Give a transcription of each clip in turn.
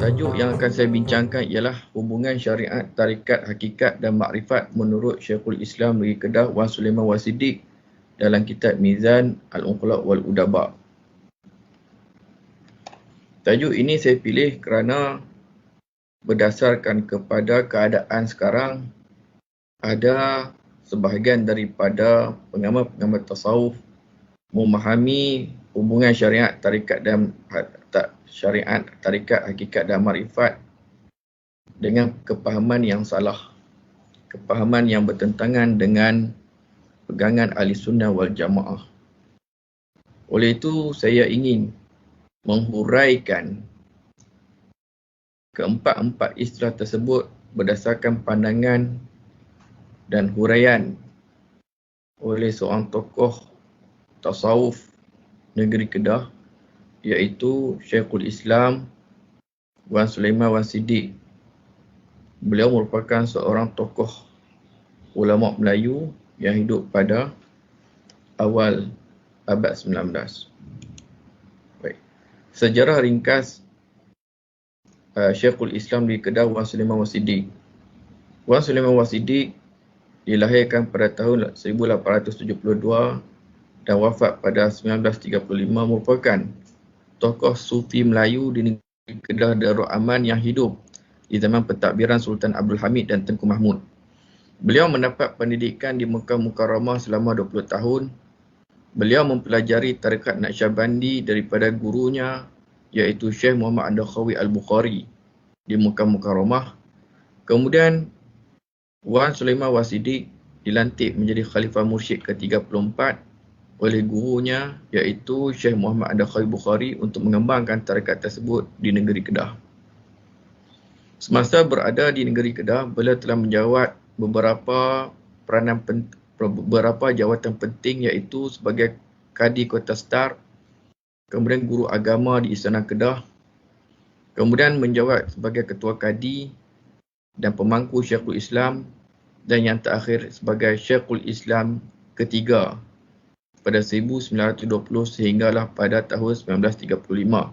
Tajuk yang akan saya bincangkan ialah hubungan syariat, tarikat, hakikat dan makrifat menurut Syekhul Islam Negeri Kedah Wan Sulaiman Wasiddiq dalam kitab Mizan Al-Uqala' wal Udaba. Tajuk ini saya pilih kerana berdasarkan kepada keadaan sekarang, ada sebahagian daripada pengamal-pengamal tasawuf memahami hubungan syariat, tarikat dan syariat, tarikat, hakikat dan makrifat dengan kepahaman yang salah, kepahaman yang bertentangan dengan pegangan Ahli Sunnah wal Jamaah. Oleh itu, saya ingin menghuraikan keempat-empat istilah tersebut berdasarkan pandangan dan huraian oleh seorang tokoh tasawuf negeri Kedah, iaitu Syekhul Islam Wan Sulaiman Wasiddiq. Beliau merupakan seorang tokoh ulama Melayu yang hidup pada awal abad 19. Baik. Sejarah ringkas Syekhul Islam di Kedah Wan Sulaiman Wasiddiq. Wan Sulaiman Wasiddiq dilahirkan pada tahun 1872 dan wafat pada 1935, merupakan tokoh sufi Melayu di negeri Kedah Darul Aman yang hidup di zaman pentadbiran Sultan Abdul Hamid dan Tengku Mahmud. Beliau mendapat pendidikan di Mekah Mukarramah selama 20 tahun. Beliau mempelajari tarikat Naqsyabandi daripada gurunya, iaitu Syekh Muhammad An-Dakhawi Al-Bukhari di Mekah Mukarramah. Kemudian Wan Sulaiman Wasiddiq dilantik menjadi Khalifah Mursyid ke-34 oleh gurunya, iaitu Syekh Muhammad An-Dakhawi Bukhari, untuk mengembangkan tarikat tersebut di negeri Kedah. Semasa berada di negeri Kedah, beliau telah menjawat beberapa jawatan penting, iaitu sebagai Kadi Kota Star, kemudian guru agama di Istana Kedah, kemudian menjawat sebagai Ketua Kadi dan pemangku Syekhul Islam, dan yang terakhir sebagai Syekhul Islam ketiga pada 1920 sehinggalah pada tahun 1935.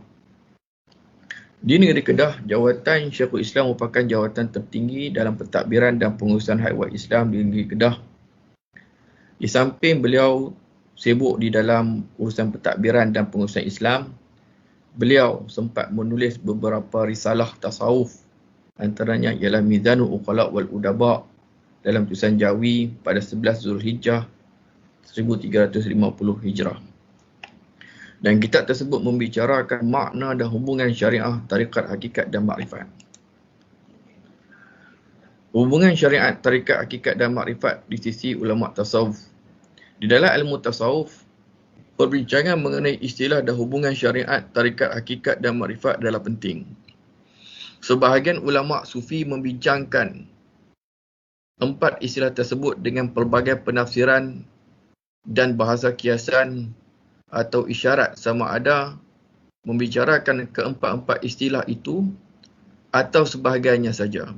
Di negeri Kedah, jawatan Syekhul Islam merupakan jawatan tertinggi dalam pentadbiran dan pengurusan haiwat Islam di negeri Kedah. Di samping beliau sibuk di dalam urusan pentadbiran dan pengurusan Islam, beliau sempat menulis beberapa risalah tasawuf, antaranya ialah Mizanul Uqala' wal Udaba dalam tulisan Jawi pada 11 Zulhijjah 1350 Hijrah. Dan kitab tersebut membicarakan makna dan hubungan syariah, tarikat, hakikat dan makrifat. Hubungan syariat, tarikat, hakikat dan makrifat di sisi ulama tasawuf. Di dalam ilmu tasawuf, perbincangan mengenai istilah dan hubungan syariat, tarikat, hakikat dan makrifat adalah penting. Sebahagian ulama sufi membincangkan empat istilah tersebut dengan pelbagai penafsiran dan bahasa kiasan atau isyarat, sama ada membicarakan keempat-empat istilah itu atau sebahagiannya saja.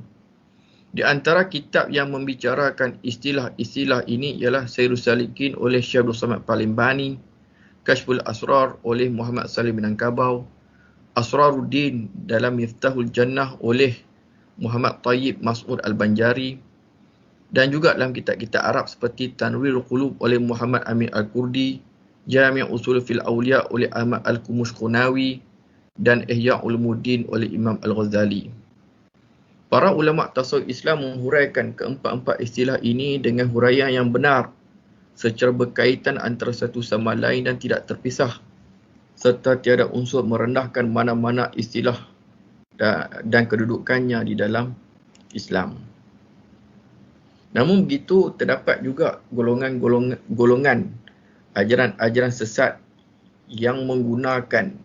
Di antara kitab yang membicarakan istilah-istilah ini ialah Sairus Salikin oleh Syekh Abdul Samad Palimbani, Kashful Asrar oleh Muhammad Salim Minangkabau, Asraruddin dalam Miftahul Jannah oleh Muhammad Tayyib Mas'ud Al-Banjari, dan juga dalam kitab-kitab Arab seperti Tanwirul Qulub oleh Muhammad Amin Al-Kurdi, Jami' Usul fil Awliya oleh Ahmad Al-Kumushkunawi, dan Ihya Ulumuddin oleh Imam Al-Ghazali. Para ulama tasawuf Islam menghuraikan keempat-empat istilah ini dengan huraian yang benar, secara berkaitan antara satu sama lain dan tidak terpisah, serta tiada unsur merendahkan mana-mana istilah dan kedudukannya di dalam Islam. Namun begitu, terdapat juga golongan ajaran-ajaran sesat yang menggunakan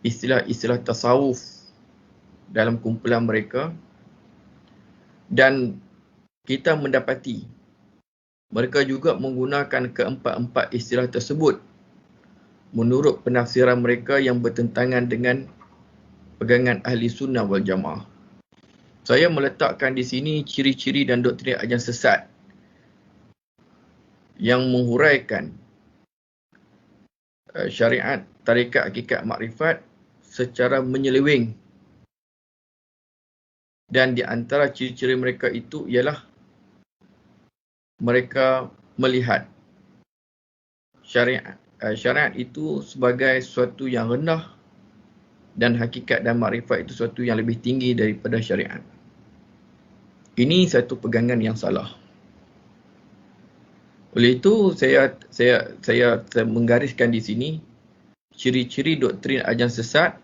istilah-istilah tasawuf dalam kumpulan mereka, dan kita mendapati mereka juga menggunakan keempat-empat istilah tersebut menurut penafsiran mereka yang bertentangan dengan pegangan Ahli Sunnah wal Jamaah. Saya meletakkan di sini ciri-ciri dan doktrin ajaran sesat yang menghuraikan syariat, tarikat, hakikat, makrifat secara menyeleweng Dan di antara ciri-ciri mereka itu ialah mereka melihat syariat itu sebagai sesuatu yang rendah dan hakikat dan makrifat itu sesuatu yang lebih tinggi daripada syariat. Ini satu pegangan yang salah. Oleh itu saya menggariskan di sini ciri-ciri doktrin ajaran sesat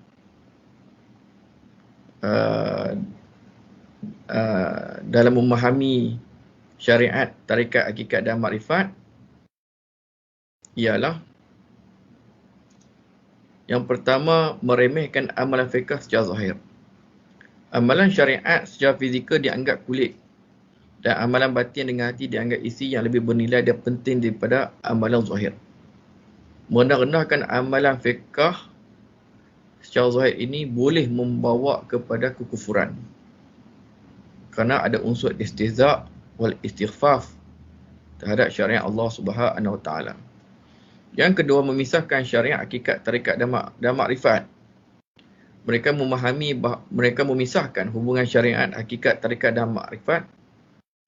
dalam memahami syariat, tarekat, hakikat dan makrifat ialah yang pertama, meremehkan amalan fiqh secara zahir. Amalan syariat secara fizikal dianggap kulit dan amalan batin dengan hati dianggap isi yang lebih bernilai dan penting daripada amalan zahir. Merendah-rendahkan amalan fiqh secara zahir ini boleh membawa kepada kekufuran. Kerana ada unsur istihza' wal istighfaf terhadap syariat Allah Subhanahu Wa Taala. Yang kedua, memisahkan syariat, hakikat, tarekat dan makrifat. Mereka memisahkan hubungan syariat, hakikat, tarekat dan makrifat,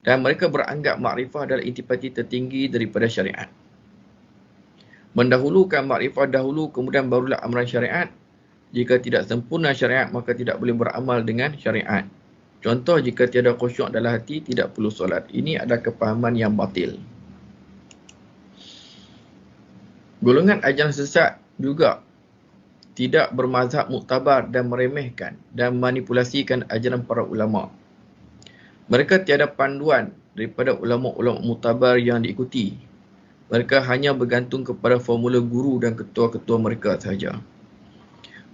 dan mereka beranggap makrifat adalah intipati tertinggi daripada syariat. Mendahulukan makrifat dahulu, kemudian barulah amalan syariat. Jika tidak sempurna syariat, maka tidak boleh beramal dengan syariat. Contoh, jika tiada khusyuk dalam hati, tidak perlu solat. Ini adalah kepahaman yang batil. Golongan ajaran sesat juga tidak bermazhab muktabar dan meremehkan dan manipulasikan ajaran para ulama. Mereka tiada panduan daripada ulama-ulama muktabar yang diikuti. Mereka hanya bergantung kepada formula guru dan ketua-ketua mereka sahaja.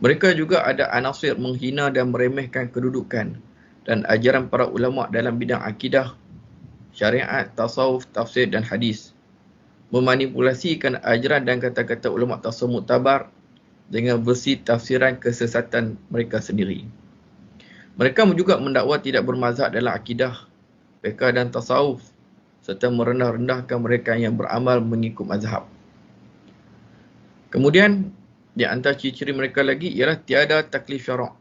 Mereka juga ada anasir menghina dan meremehkan kedudukan dan ajaran para ulama dalam bidang akidah, syariat, tasawuf, tafsir dan hadis. Memanipulasikan ajaran dan kata-kata ulama tasawuf muktabar dengan versi tafsiran kesesatan mereka sendiri. Mereka juga mendakwa tidak bermazhab dalam akidah, fiqh dan tasawuf serta merendah-rendahkan mereka yang beramal mengikut mazhab. Kemudian, di antara ciri-ciri mereka lagi ialah tiada taklif syarak.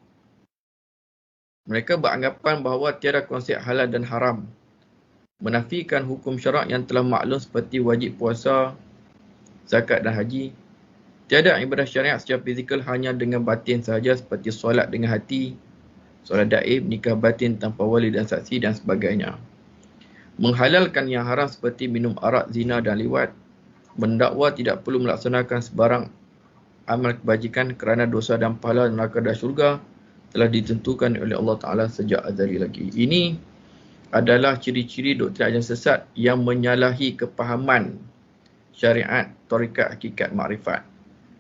Mereka beranggapan bahawa tiada konsep halal dan haram. Menafikan hukum syarak yang telah maklum seperti wajib puasa, zakat dan haji. Tiada ibadah syariat secara fizikal hanya dengan batin sahaja seperti solat dengan hati, solat daib, nikah batin tanpa wali dan saksi dan sebagainya. Menghalalkan yang haram seperti minum arak, zina dan liwat. Mendakwa tidak perlu melaksanakan sebarang amal kebajikan kerana dosa dan pahala neraka dan syurga telah ditentukan oleh Allah Ta'ala sejak azali lagi. Ini adalah ciri-ciri doktrin ajaran sesat yang menyalahi kepahaman syariat, tarekat, hakikat, makrifat.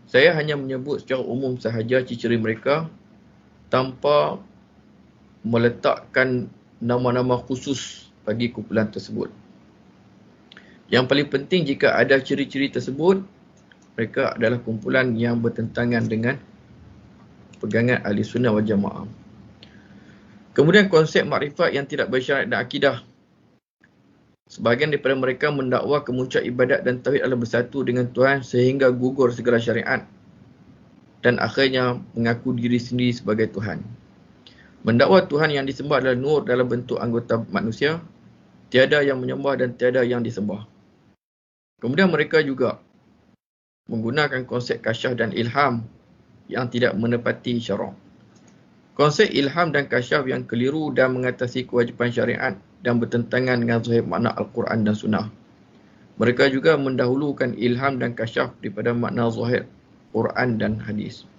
Saya hanya menyebut secara umum sahaja ciri-ciri mereka tanpa meletakkan nama-nama khusus bagi kumpulan tersebut. Yang paling penting, jika ada ciri-ciri tersebut, mereka adalah kumpulan yang bertentangan dengan pegangan ahli sunnah wal jamaah. Kemudian konsep makrifat yang tidak bersyarat dan akidah. Sebahagian daripada mereka mendakwa kemuncak ibadat dan tauhid adalah bersatu dengan Tuhan sehingga gugur segala syariat dan akhirnya mengaku diri sendiri sebagai Tuhan. Mendakwa Tuhan yang disembah adalah nur dalam bentuk anggota manusia, tiada yang menyembah dan tiada yang disembah. Kemudian mereka juga menggunakan konsep kasyaf dan ilham yang tidak menepati syarak. Konsep ilham dan kasyaf yang keliru dan mengatasi kewajipan syariat dan bertentangan dengan zahir makna Al-Quran dan Sunnah. Mereka juga mendahulukan ilham dan kasyaf daripada makna zahir Quran dan hadis.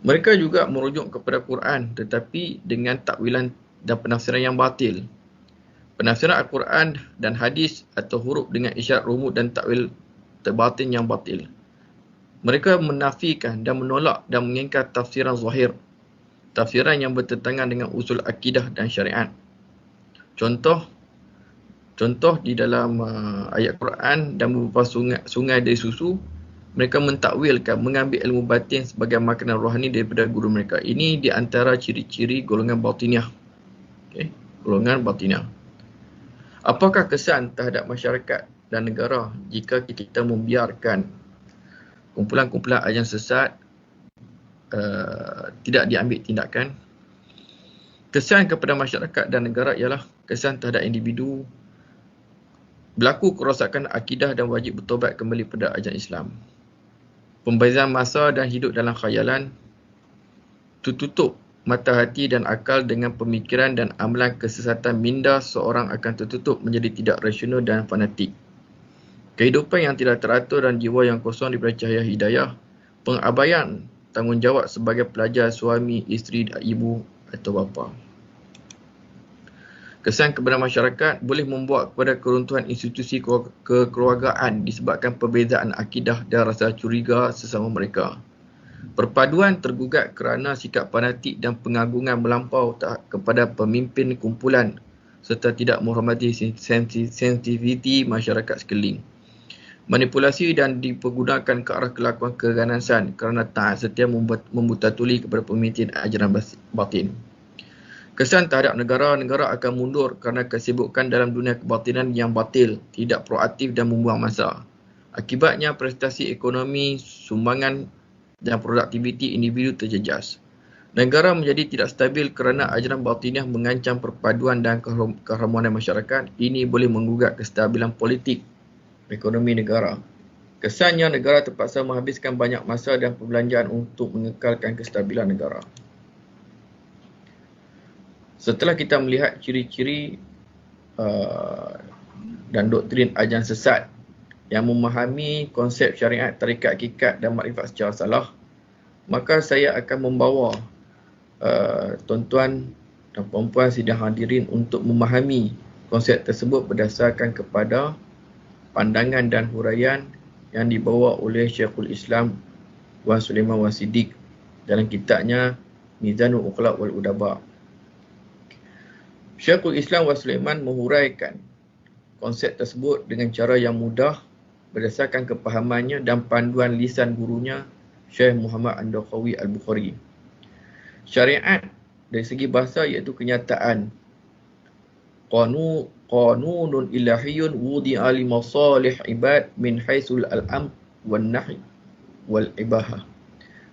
Mereka juga merujuk kepada Quran tetapi dengan takwilan dan penafsiran yang batil. Penafsiran Al-Quran dan hadis atau huruf dengan isyarat rumut dan takwil terbatin yang batil. Mereka menafikan dan menolak dan mengingkar tafsiran zahir, tafsiran yang bertentangan dengan usul akidah dan syariat. Contoh di dalam ayat Quran dan beberapa sungai dari susu, mereka mentakwilkan mengambil ilmu batin sebagai makanan rohani daripada guru mereka. Ini di antara ciri-ciri golongan batiniah. Okay? Golongan batiniah. Apakah kesan terhadap masyarakat dan negara jika kita membiarkan kumpulan-kumpulan ajaran sesat tidak diambil tindakan? Kesan kepada masyarakat dan negara ialah kesan terhadap individu, berlaku kerosakan akidah dan wajib bertobat kembali pada ajaran Islam. Pembezaan masa dan hidup dalam khayalan, tertutup mata hati dan akal dengan pemikiran dan amalan kesesatan minda seorang akan tertutup menjadi tidak rasional dan fanatik. Kehidupan yang tidak teratur dan jiwa yang kosong daripada cahaya hidayah, pengabaian tanggungjawab sebagai pelajar, suami, isteri, ibu atau bapa. Kesan kepada masyarakat boleh membuat kepada keruntuhan institusi kekeluargaan disebabkan perbezaan akidah dan rasa curiga sesama mereka. Perpaduan tergugat kerana sikap fanatik dan pengagungan melampau kepada pemimpin kumpulan serta tidak menghormati sensitiviti masyarakat sekeliling. Manipulasi dan dipergunakan ke arah kelakuan keganasan kerana taat setia membutatuli kepada pemimpin ajaran batin. Kesan terhadap negara akan mundur kerana kesibukan dalam dunia kebatinan yang batil, tidak proaktif dan membuang masa. Akibatnya prestasi ekonomi, sumbangan dan produktiviti individu terjejas. Negara menjadi tidak stabil kerana ajaran batiniah mengancam perpaduan dan keharmonian masyarakat. Ini boleh menggugat kestabilan politik ekonomi negara. Kesannya negara terpaksa menghabiskan banyak masa dan perbelanjaan untuk mengekalkan kestabilan negara. Setelah kita melihat ciri-ciri dan doktrin ajaran sesat yang memahami konsep syariat, tarikat, hakikat dan makrifat secara salah, maka saya akan membawa tuan-tuan dan puan-puan sidang hadirin untuk memahami konsep tersebut berdasarkan kepada pandangan dan huraian yang dibawa oleh Syekhul Islam Wan Sulaiman Wan Siddiq dalam kitabnya Mizanul Ukhlaq wal Udaba. Syekhul Islam Wan Sulaiman menghuraikan konsep tersebut dengan cara yang mudah berdasarkan kepahamannya dan panduan lisan gurunya Syekh Muhammad An-Dakhawi Al-Bukhari. Syariat dari segi bahasa iaitu kenyataan, qanunun ilahiyun wudi'a li masalih ibad min haisul al-amr wan nahy wal ibahah.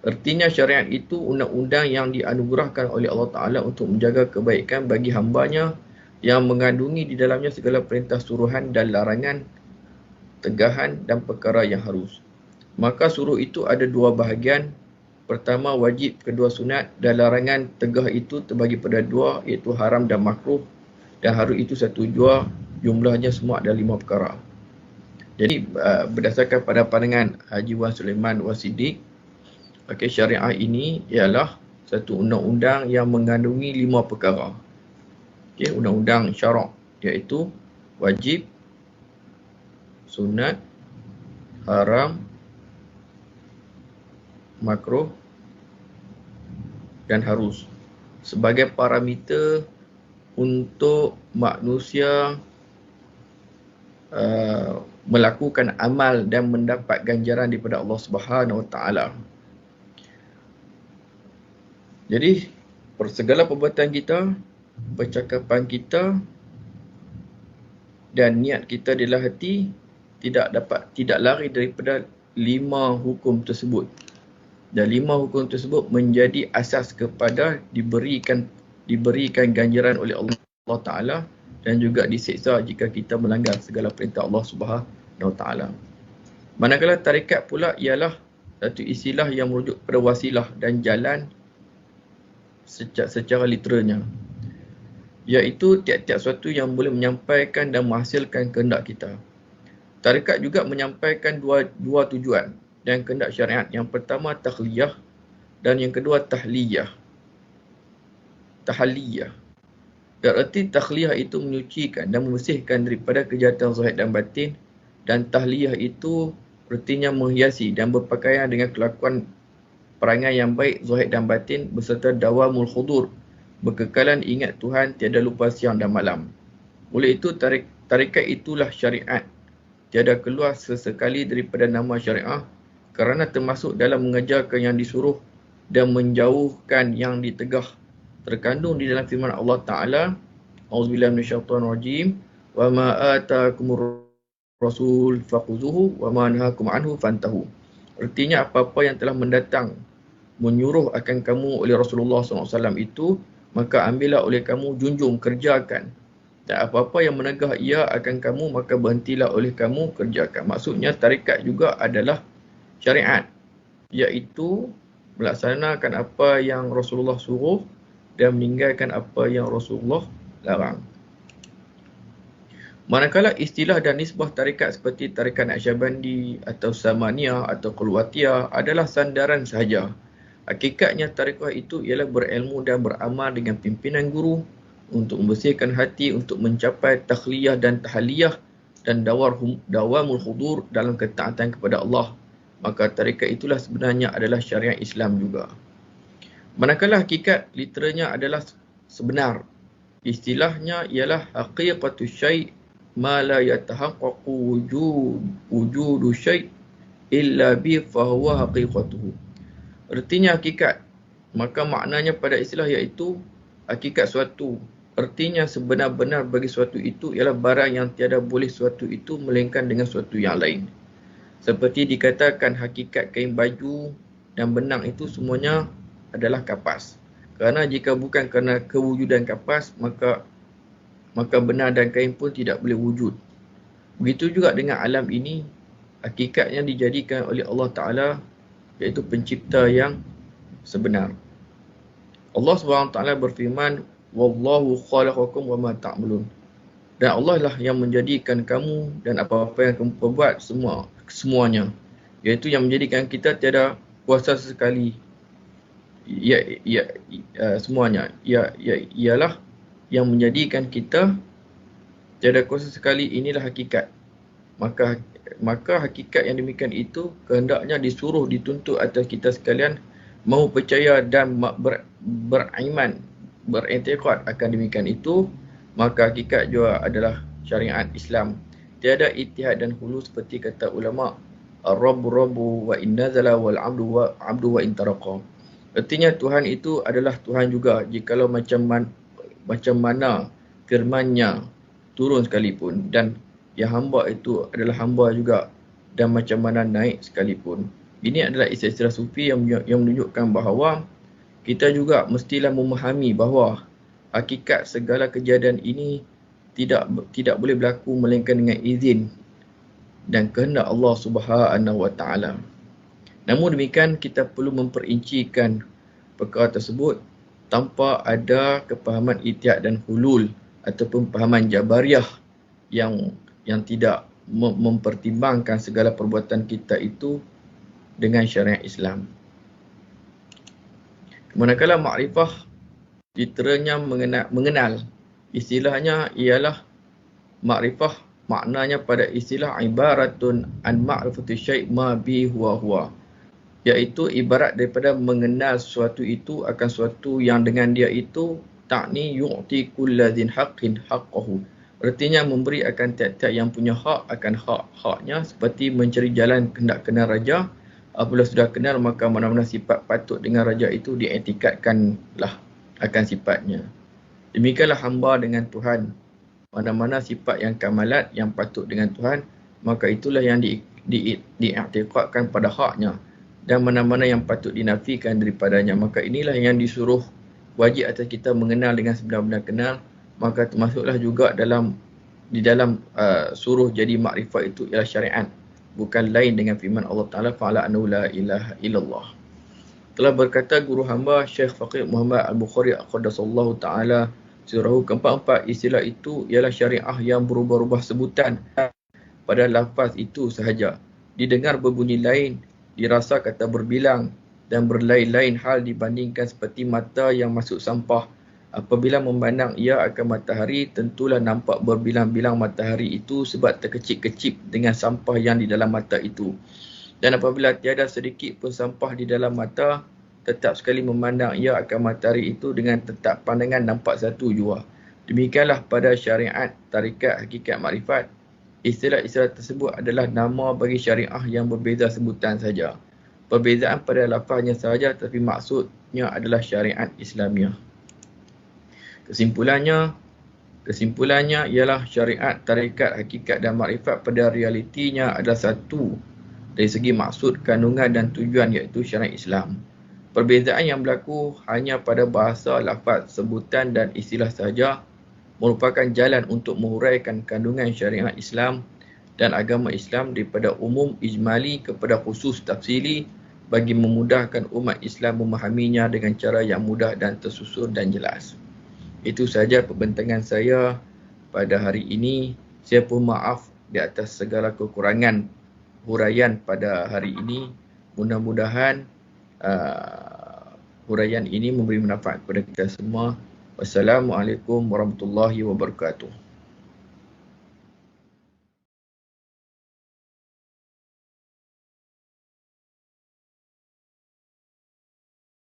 Artinya syariat itu undang-undang yang dianugerahkan oleh Allah Ta'ala untuk menjaga kebaikan bagi hambanya yang mengandungi di dalamnya segala perintah suruhan dan larangan, tegahan dan perkara yang harus. Maka suruh itu ada dua bahagian. Pertama wajib, kedua sunat, dan larangan tegah itu terbagi pada dua, iaitu haram dan makruh, dan harus itu satu jua, jumlahnya semua ada 5 perkara. Jadi berdasarkan pada pandangan Haji Wan Sulaiman Wan Siddiq, syariah ini ialah satu undang-undang yang mengandungi 5 perkara. Undang-undang syarak iaitu wajib, sunat, haram, makruh dan harus sebagai parameter untuk manusia melakukan amal dan mendapat ganjaran daripada Allah Subhanahu Wa Taala. Jadi segala perbuatan kita, percakapan kita dan niat kita di dalam hati tidak lari daripada 5 hukum tersebut. Dan 5 hukum tersebut menjadi asas kepada diberikan ganjaran oleh Allah Ta'ala dan juga diseksa jika kita melanggar segala perintah Allah Subhanahu Wa Ta'ala. Manakala tarikat pula ialah satu istilah yang merujuk pada wasilah dan jalan secara literalnya, iaitu tiap-tiap sesuatu yang boleh menyampaikan dan menghasilkan kehendak kita. Tarikat juga menyampaikan dua tujuan dan kehendak syariat. Yang pertama takhliyah dan yang kedua tahliyah. Tahliyah. Berarti takhliyah itu menyucikan dan membersihkan daripada kejahatan zahir dan batin, dan tahliyah itu artinya menghiasi dan berpakaian dengan kelakuan perangai yang baik zahir dan batin beserta dawamul khudur, berkekalan ingat Tuhan, tiada lupa siang dan malam. Oleh itu tarikat itulah syariat. Tiada keluar sesekali daripada nama syariah kerana termasuk dalam mengajarkan yang disuruh dan menjauhkan yang ditegah. Terkandung di dalam firman Allah Ta'ala, A'udzubillahi minasyaitonirrajim, wa ma atakumur rasul fakhuzuhu wa ma nahakum anhu fantahu. Artinya apa-apa yang telah mendatang menyuruh akan kamu oleh Rasulullah SAW itu, maka ambillah oleh kamu, junjung, kerjakan. Dan apa-apa yang menegah ia akan kamu, maka berhentilah oleh kamu, kerjakan. Maksudnya tarikat juga adalah syariat, iaitu melaksanakan apa yang Rasulullah suruh dan meninggalkan apa yang Rasulullah larang. Manakala istilah dan nisbah tarikat seperti tarikat Naqsyabandi atau Samaniyah atau Qulwatiyah adalah sandaran sahaja. Hakikatnya tarikat itu ialah berilmu dan beramal dengan pimpinan guru untuk membersihkan hati, untuk mencapai takhliyah dan tahliyah dan dawamul hudur dalam ketaatan kepada Allah. Maka tarikat itulah sebenarnya adalah syariat Islam juga. Manakala hakikat literanya adalah sebenar, istilahnya ialah haqiqatu syai' ma la yatahaqqaqu wujudu syai' illa bi fahuwa haqiqatuhu. Artinya hakikat, maka maknanya pada istilah iaitu hakikat suatu. Artinya sebenar-benar bagi suatu itu ialah barang yang tiada boleh suatu itu melainkan dengan suatu yang lain. Seperti dikatakan hakikat kain baju dan benang itu semuanya adalah kapas. Kerana jika bukan kerana kewujudan kapas, maka benar dan kain pun tidak boleh wujud. Begitu juga dengan alam ini, hakikatnya dijadikan oleh Allah Ta'ala, iaitu pencipta yang sebenar. Allah SWT berfirman, Wallahu khalaqakum wa ma ta'malun. Dan Allah lah yang menjadikan kamu dan apa-apa yang kamu perbuat semuanya. Iaitu yang menjadikan kita tiada kuasa sekali. Semuanya. Ialah yang menjadikan kita tiada kuasa sekali, inilah hakikat. Maka hakikat yang demikian itu kehendaknya disuruh, dituntut atas kita sekalian mahu percaya dan beriman, beriktikad akan demikian itu. Maka hakikat juga adalah syariat Islam. Tiada ittihad dan hulu seperti kata ulama, Ar-Rabbu wa in nazala wal abdu wa in taraqa. Artinya Tuhan itu adalah Tuhan juga jikalau macam mana firman-Nya turun sekalipun, dan yang hamba itu adalah hamba juga dan macam mana naik sekalipun. Ini adalah istilah sufi yang menunjukkan bahawa kita juga mestilah memahami bahawa hakikat segala kejadian ini tidak boleh berlaku melainkan dengan izin dan kehendak Allah Subhanahu Wa Taala. Namun demikian, kita perlu memperincikan perkara tersebut tanpa ada kepahaman ittihad dan hulul ataupun pahaman jabariyah yang tidak mempertimbangkan segala perbuatan kita itu dengan syariat Islam. Manakala makrifah literanya mengenal, istilahnya ialah makrifah, maknanya pada istilah ibaratun an ma'rifati syai' ma bi huwa, iaitu ibarat daripada mengenal sesuatu itu akan sesuatu yang dengan dia itu, takni yu'ti kulladzin haqqin haqqahu. Artinya memberi akan tiap-tiap yang punya hak akan hak-haknya, seperti mencari jalan hendak kenal raja. Apabila sudah kenal, maka mana-mana sifat patut dengan raja itu diiktikadkanlah akan sifatnya. Demikianlah hamba dengan Tuhan. Mana-mana sifat yang kamalat yang patut dengan Tuhan, maka itulah yang diiktikadkan pada haknya. Dan mana-mana yang patut dinafikan daripadanya, maka inilah yang disuruh wajib atas kita mengenal dengan sebenar-benar kenal. Maka termasuklah juga di dalam suruh jadi makrifat itu ialah syariat, bukan lain dengan firman Allah Ta'ala, fa'ala annahu la ilaha illallah. Telah berkata guru hamba Syekh Faqih Muhammad Al-Bukhari Aqaddasallahu Ta'ala sirahu, keempat-empat istilah itu ialah syariah yang berubah-ubah sebutan pada lafaz itu sahaja. Didengar berbunyi lain, dirasa kata berbilang, dan berlain-lain hal dibandingkan seperti mata yang masuk sampah. Apabila memandang ia akan matahari, tentulah nampak berbilang-bilang matahari itu sebab terkecip-kecip dengan sampah yang di dalam mata itu. Dan apabila tiada sedikit pun sampah di dalam mata, tetap sekali memandang ia akan matahari itu dengan tetap pandangan nampak satu jua. Demikianlah pada syariat, tarikat, hakikat, makrifat. Istilah-istilah tersebut adalah nama bagi syariah yang berbeza sebutan saja. Perbezaan pada lafaznya sahaja, tapi maksudnya adalah syariat Islamiah. Kesimpulannya ialah syariat, tarikat, hakikat dan makrifat pada realitinya adalah satu dari segi maksud, kandungan dan tujuan, iaitu syariat Islam. Perbezaan yang berlaku hanya pada bahasa, lafaz, sebutan dan istilah sahaja merupakan jalan untuk menguraikan kandungan syariat Islam dan agama Islam daripada umum ijmali kepada khusus tafsili bagi memudahkan umat Islam memahaminya dengan cara yang mudah dan tersusun dan jelas. Itu sahaja pembentangan saya pada hari ini. Saya pun maaf di atas segala kekurangan huraian pada hari ini. Mudah-mudahan huraian ini memberi manfaat kepada kita semua. Wassalamualaikum warahmatullahi wabarakatuh.